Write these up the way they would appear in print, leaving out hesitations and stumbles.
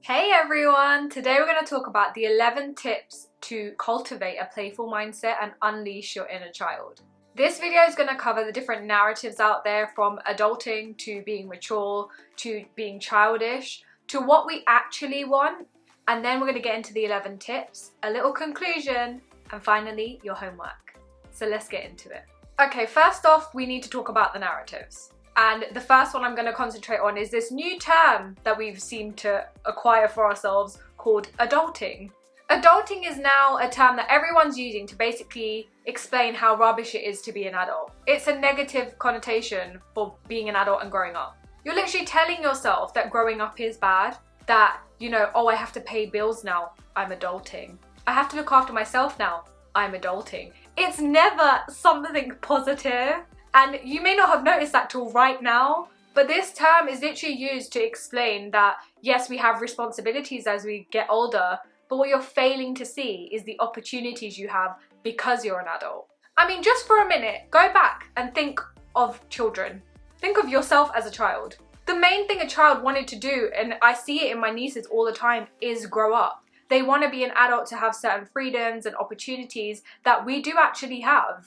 Hey everyone! Today we're going to talk about the 11 tips to cultivate a playful mindset and unleash your inner child. This video is going to cover the different narratives out there, from adulting to being mature to being childish to what we actually want, and then we're going to get into the 11 tips, a little conclusion, and finally your homework. So let's get into it. Okay, first off, we need to talk about the narratives. And the first one I'm going to concentrate on is this new term that we've seemed to acquire for ourselves called adulting. Adulting is now a term that everyone's using to basically explain how rubbish it is to be an adult. It's a negative connotation for being an adult and growing up. You're literally telling yourself that growing up is bad, that, oh, I have to pay bills now, I'm adulting. I have to look after myself now, I'm adulting. It's never something positive. And you may not have noticed that till right now, but this term is literally used to explain that, yes, we have responsibilities as we get older, but what you're failing to see is the opportunities you have because you're an adult. I mean, just for a minute, go back and think of children. Think of yourself as a child. The main thing a child wanted to do, and I see it in my nieces all the time, is grow up. They want to be an adult to have certain freedoms and opportunities that we do actually have.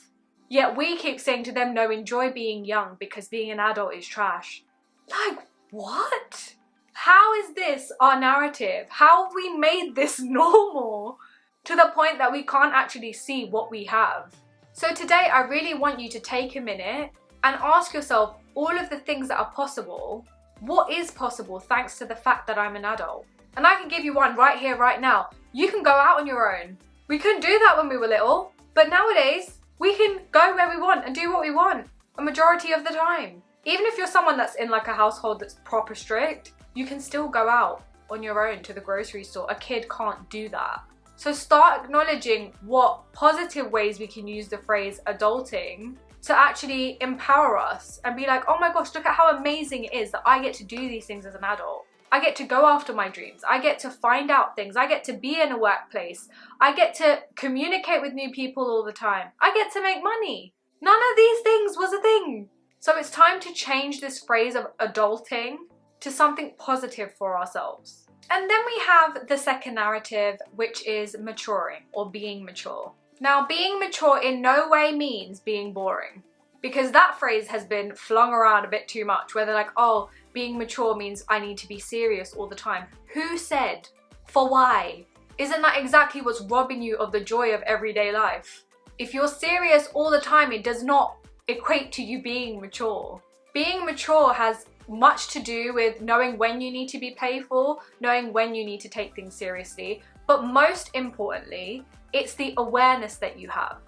Yet we keep saying to them, no, enjoy being young because being an adult is trash. Like, what? How is this our narrative? How have we made this normal to the point that we can't actually see what we have? So today I really want you to take a minute and ask yourself all of the things that are possible. What is possible thanks to the fact that I'm an adult? And I can give you one right here, right now. You can go out on your own. We couldn't do that when we were little, but nowadays, we can go where we want and do what we want a majority of the time. Even if you're someone that's in like a household that's proper strict, you can still go out on your own to the grocery store. A kid can't do that. So start acknowledging what positive ways we can use the phrase adulting to actually empower us and be like, oh my gosh, look at how amazing it is that I get to do these things as an adult. I get to go after my dreams. I get to find out things. I get to be in a workplace. I get to communicate with new people all the time. I get to make money. None of these things was a thing. So it's time to change this phrase of adulting to something positive for ourselves. And then we have the second narrative, which is maturing or being mature. Now, being mature in no way means being boring, because that phrase has been flung around a bit too much, where they're like, oh, being mature means I need to be serious all the time. Who said? For why? Isn't that exactly what's robbing you of the joy of everyday life? If you're serious all the time, it does not equate to you being mature. Being mature has much to do with knowing when you need to be playful, knowing when you need to take things seriously, but most importantly, it's the awareness that you have.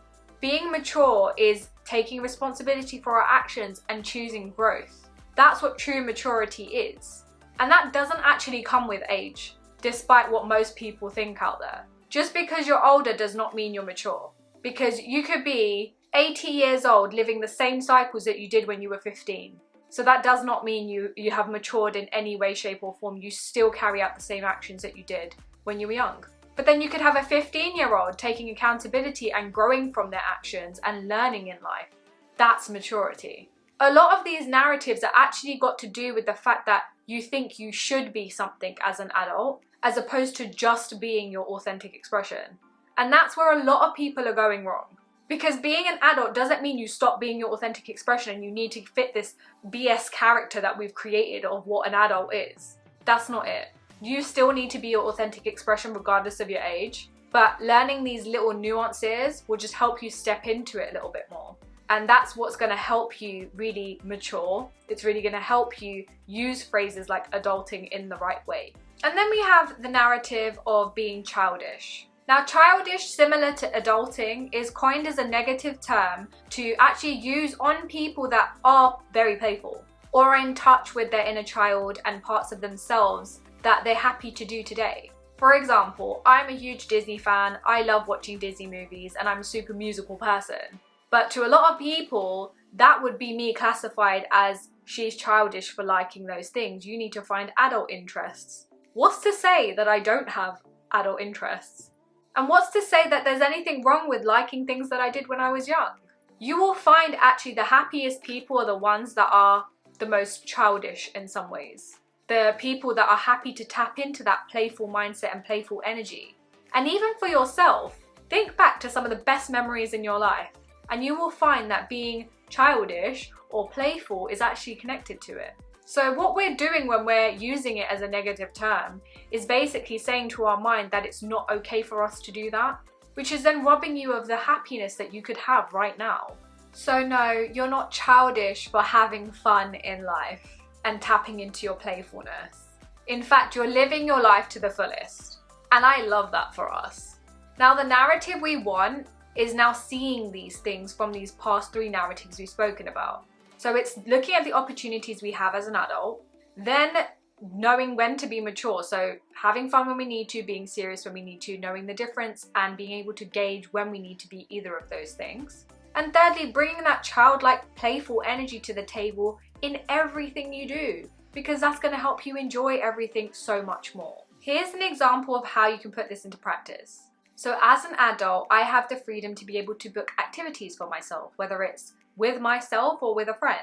Being mature is taking responsibility for our actions and choosing growth. That's what true maturity is. And that doesn't actually come with age, despite what most people think out there. Just because you're older does not mean you're mature. Because you could be 80 years old living the same cycles that you did when you were 15. So that does not mean you have matured in any way, shape or form. You still carry out the same actions that you did when you were young. But then you could have a 15-year-old taking accountability and growing from their actions and learning in life. That's maturity. A lot of these narratives are actually got to do with the fact that you think you should be something as an adult, as opposed to just being your authentic expression. And that's where a lot of people are going wrong. Because being an adult doesn't mean you stop being your authentic expression and you need to fit this BS character that we've created of what an adult is. That's not it. You still need to be your authentic expression regardless of your age, but learning these little nuances will just help you step into it a little bit more. And that's what's going to help you really mature. It's really going to help you use phrases like adulting in the right way. And then we have the narrative of being childish. Now, childish, similar to adulting, is coined as a negative term to actually use on people that are very playful or are in touch with their inner child and parts of themselves that they're happy to do today. For example, I'm a huge Disney fan. I love watching Disney movies and I'm a super musical person. But to a lot of people, that would be me classified as she's childish for liking those things. You need to find adult interests. What's to say that I don't have adult interests? And what's to say that there's anything wrong with liking things that I did when I was young? You will find actually the happiest people are the ones that are the most childish in some ways. the people that are happy to tap into that playful mindset and playful energy. And even for yourself, think back to some of the best memories in your life, and you will find that being childish or playful is actually connected to it. So what we're doing when we're using it as a negative term is basically saying to our mind that it's not okay for us to do that, which is then robbing you of the happiness that you could have right now. So no, you're not childish for having fun in life and tapping into your playfulness. In fact, you're living your life to the fullest. And I love that for us. Now, the narrative we want is now seeing these things from these past 3 narratives we've spoken about. So it's looking at the opportunities we have as an adult, then knowing when to be mature. So having fun when we need to, being serious when we need to, knowing the difference and being able to gauge when we need to be either of those things. And thirdly, bringing that childlike, playful energy to the table in everything you do, because that's going to help you enjoy everything so much more. Here's an example of how you can put this into practice. So as an adult, I have the freedom to be able to book activities for myself, whether it's with myself or with a friend.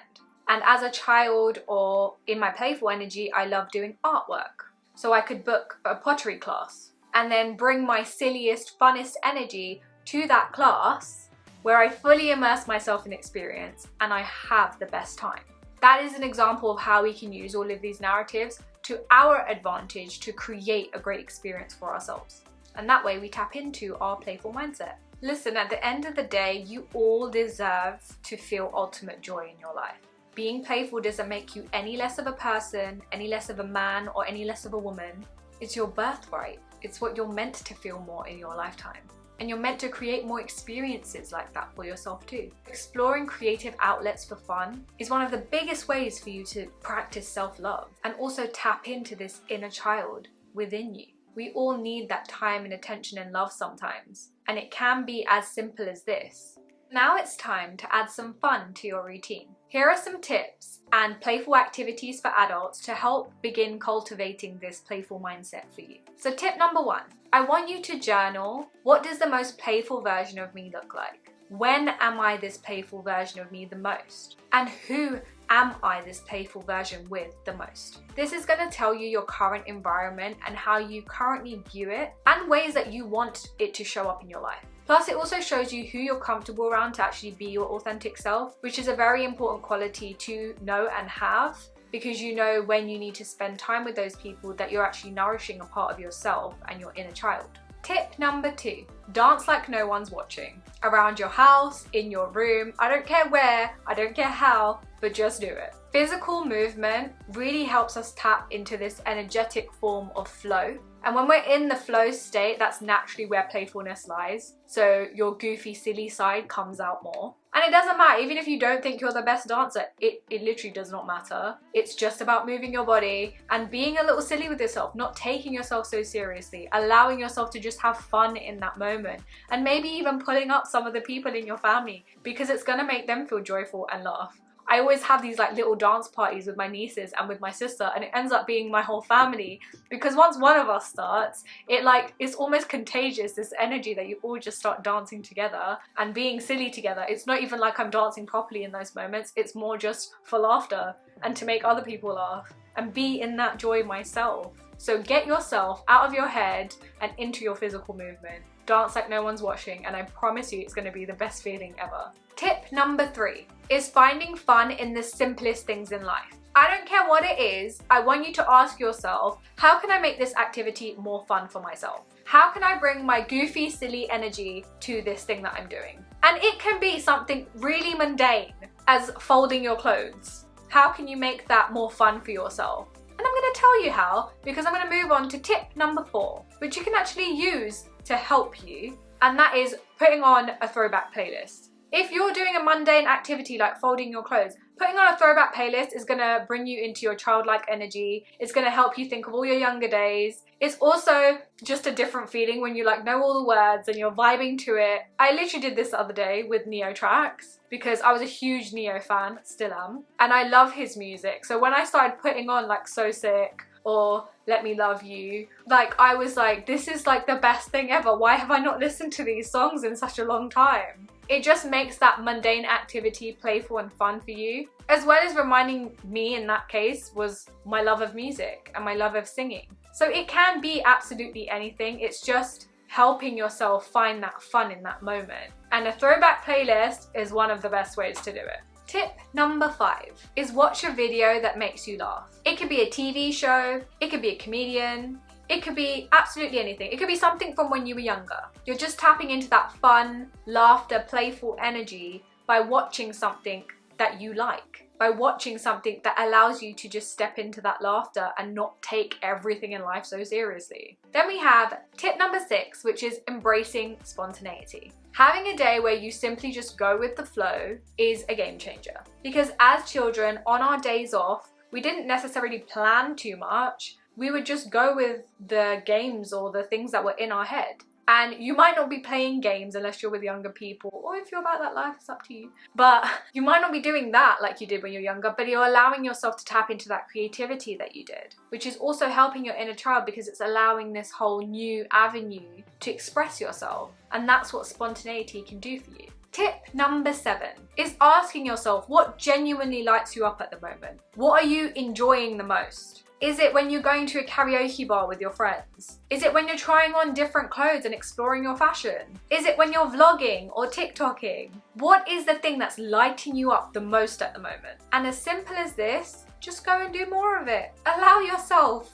And as a child or in my playful energy, I love doing artwork. So I could book a pottery class and then bring my silliest, funnest energy to that class where I fully immerse myself in experience and I have the best time. That is an example of how we can use all of these narratives to our advantage to create a great experience for ourselves. And that way we tap into our playful mindset. Listen, at the end of the day, you all deserve to feel ultimate joy in your life. Being playful doesn't make you any less of a person, any less of a man, or any less of a woman. It's your birthright. It's what you're meant to feel more in your lifetime. And you're meant to create more experiences like that for yourself too. Exploring creative outlets for fun is one of the biggest ways for you to practice self-love and also tap into this inner child within you. We all need that time and attention and love sometimes, and it can be as simple as this. Now it's time to add some fun to your routine. Here are some tips and playful activities for adults to help begin cultivating this playful mindset for you. So tip number 1, I want you to journal, what does the most playful version of me look like? When am I this playful version of me the most? And who am I this playful version with the most? This is going to tell you your current environment and how you currently view it and ways that you want it to show up in your life. Plus, it also shows you who you're comfortable around to actually be your authentic self, which is a very important quality to know and have, because you know when you need to spend time with those people that you're actually nourishing a part of yourself and your inner child. Tip number 2, dance like no one's watching. Around your house, in your room, I don't care where, I don't care how, but just do it. Physical movement really helps us tap into this energetic form of flow. And when we're in the flow state, that's naturally where playfulness lies. So your goofy, silly side comes out more. And it doesn't matter, even if you don't think you're the best dancer, it literally does not matter. It's just about moving your body and being a little silly with yourself, not taking yourself so seriously, allowing yourself to just have fun in that moment. And maybe even pulling up some of the people in your family because it's gonna make them feel joyful and laugh. I always have these like little dance parties with my nieces and with my sister, and it ends up being my whole family because once one of us starts, it's almost contagious, this energy that you all just start dancing together and being silly together. It's not even like I'm dancing properly in those moments, it's more just for laughter and to make other people laugh and be in that joy myself. So get yourself out of your head and into your physical movement. Dance like no one's watching, and I promise you it's going to be the best feeling ever. Tip number 3 is finding fun in the simplest things in life. I don't care what it is, I want you to ask yourself, how can I make this activity more fun for myself? How can I bring my goofy, silly energy to this thing that I'm doing? And it can be something really mundane as folding your clothes. How can you make that more fun for yourself? And I'm going to tell you how, because I'm going to move on to tip number 4, which you can actually use to help you, and that is putting on a throwback playlist. If you're doing a mundane activity like folding your clothes, putting on a throwback playlist is going to bring you into your childlike energy. It's going to help you think of all your younger days. It's also just a different feeling when you know all the words and you're vibing to it. I literally did this the other day with Neo tracks because I was a huge Neo fan, still am, and I love his music. So when I started putting on So Sick or Let Me Love You, I was like, this is the best thing ever. Why have I not listened to these songs in such a long time? It just makes that mundane activity playful and fun for you, as well as reminding me in that case was my love of music and my love of singing. So it can be absolutely anything. It's just helping yourself find that fun in that moment. And a throwback playlist is one of the best ways to do it. Tip number 5 is watch a video that makes you laugh. It could be a TV show, it could be a comedian, it could be absolutely anything. It could be something from when you were younger. You're just tapping into that fun, laughter, playful energy by watching something that you like, by watching something that allows you to just step into that laughter and not take everything in life so seriously. Then we have tip number 6, which is embracing spontaneity. Having a day where you simply just go with the flow is a game changer. Because as children, on our days off, we didn't necessarily plan too much. We would just go with the games or the things that were in our head. And you might not be playing games unless you're with younger people, or if you're about that life, it's up to you. But you might not be doing that like you did when you're younger, but you're allowing yourself to tap into that creativity that you did, which is also helping your inner child because it's allowing this whole new avenue to express yourself. And that's what spontaneity can do for you. Tip number 7 is asking yourself what genuinely lights you up at the moment. What are you enjoying the most? Is it when you're going to a karaoke bar with your friends? Is it when you're trying on different clothes and exploring your fashion? Is it when you're vlogging or TikToking? What is the thing that's lighting you up the most at the moment? And as simple as this, just go and do more of it. Allow yourself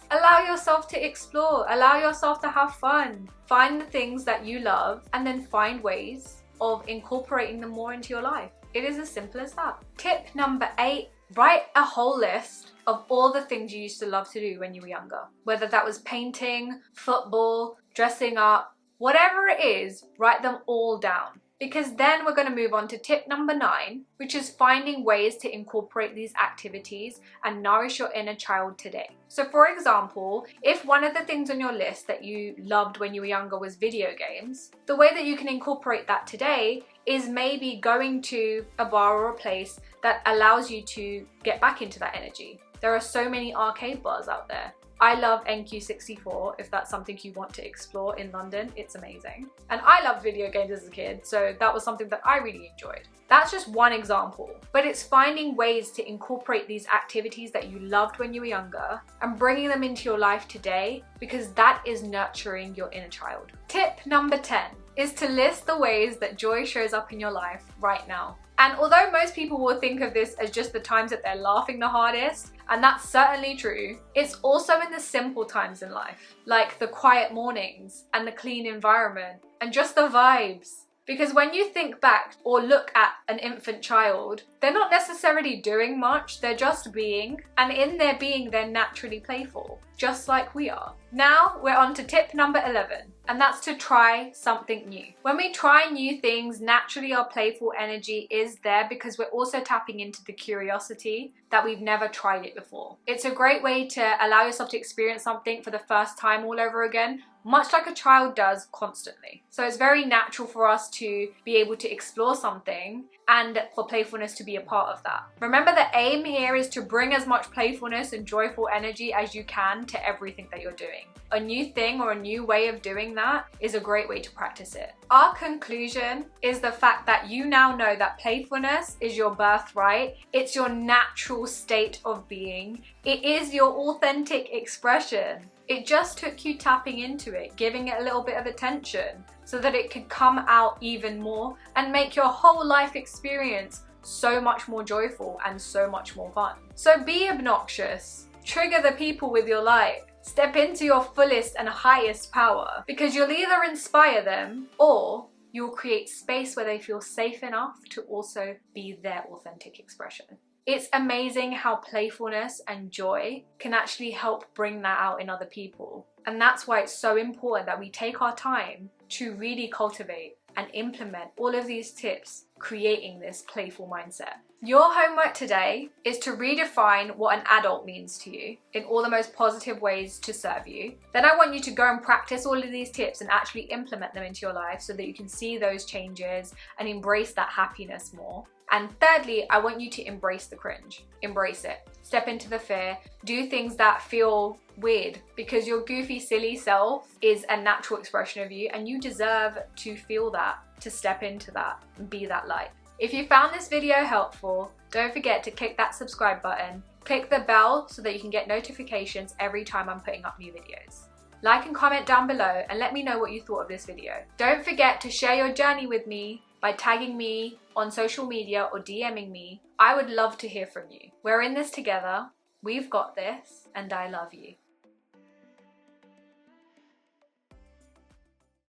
to explore, allow yourself to have fun. Find the things that you love and then find ways of incorporating them more into your life. It is as simple as that. Tip number 8, write a whole list of all the things you used to love to do when you were younger. Whether that was painting, football, dressing up, whatever it is, write them all down. Because then we're going to move on to tip number 9, which is finding ways to incorporate these activities and nourish your inner child today. So for example, if one of the things on your list that you loved when you were younger was video games, the way that you can incorporate that today is maybe going to a bar or a place that allows you to get back into that energy. There are so many arcade bars out there. I love NQ64, if that's something you want to explore in London, it's amazing. And I loved video games as a kid, so that was something that I really enjoyed. That's just one example, but it's finding ways to incorporate these activities that you loved when you were younger and bringing them into your life today, because that is nurturing your inner child. Tip number 10 is to list the ways that joy shows up in your life right now. And although most people will think of this as just the times that they're laughing the hardest, and that's certainly true, it's also in the simple times in life, like the quiet mornings and the clean environment and just the vibes. Because when you think back or look at an infant child, they're not necessarily doing much, they're just being, and in their being they're naturally playful, just like we are. Now we're on to tip number 11, and that's to try something new. When we try new things, naturally our playful energy is there because we're also tapping into the curiosity that we've never tried it before. It's a great way to allow yourself to experience something for the first time all over again, much like a child does constantly. So it's very natural for us to be able to explore something and for playfulness to be a part of that. Remember, the aim here is to bring as much playfulness and joyful energy as you can to everything that you're doing. A new thing or a new way of doing that is a great way to practice it. Our conclusion is the fact that you now know that playfulness is your birthright. It's your natural state of being. It is your authentic expression. It just took you tapping into it, giving it a little bit of attention so that it could come out even more and make your whole life experience so much more joyful and so much more fun. So be obnoxious, trigger the people with your light, step into your fullest and highest power, because you'll either inspire them or you'll create space where they feel safe enough to also be their authentic expression. It's amazing how playfulness and joy can actually help bring that out in other people. And that's why it's so important that we take our time to really cultivate and implement all of these tips, creating this playful mindset. Your homework today is to redefine what an adult means to you in all the most positive ways to serve you. Then I want you to go and practice all of these tips and actually implement them into your life so that you can see those changes and embrace that happiness more. And thirdly, I want you to embrace the cringe. Embrace it. Step into the fear. Do things that feel weird, because your goofy, silly self is a natural expression of you and you deserve to feel that to step into that and be that light. If you found this video helpful, don't forget to click that subscribe button, click the bell so that you can get notifications every time I'm putting up new videos. Like and comment down below and let me know what you thought of this video. Don't forget to share your journey with me by tagging me on social media or DMing me. I would love to hear from you. We're in this together, we've got this, and I love you.